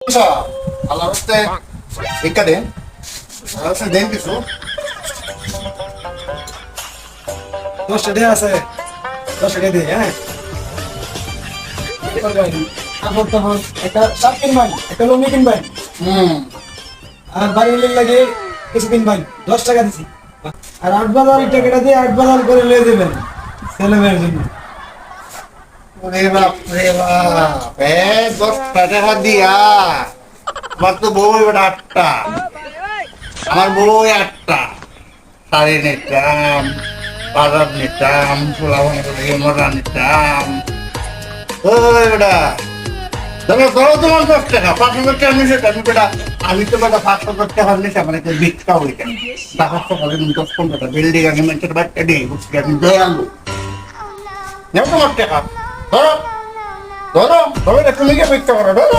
আচ্ছা, আল্লাহর রাস্তায় ভিক্ষা দেন। আল্লাহর রাস্তায় দেন কিছু। 10টা টাকা আছে, 10টা টাকা দিই, হ্যাঁ? কাপড় টাপড়, একটা শার্ট কিনবেন, একটা লুঙ্গি কিনবেন, হুম। আর বাড়ির লাগে কিছু কিনবেন, 10 টাকা দিছি। আর 8 বাজার টাকাটা দিয়ে 8 বাজার করে লয়ে যাবেন ছেলে মেয়ের জন্য। ওরে বাপ রে বাপ, 10টা টাকা দিয়া আমার তো বউ এবার 8টা, আমার বউ 8টা শাড়ি নিতাম, বাজার নিতাম, পোলাপানের মজা নিতাম। ওই বেটা ধরো ধরো তোমার 10 টাকা, 5,000 টাকা নিচে আমি বেটা, আমি তো বেটা 5,000 টাকা নিচে আমার একটা ভিক্ষা হইতে টাকা সকালে 10-15টা বিল্ডিং আমি মেয়ের বাচ্চা দিয়ে বুঝছি আমি দয়ালু। নেও তোমার টাকা, ধরো ধরো ধরো, তুমি গিয়ে ভিক্ষা করো, ধরো।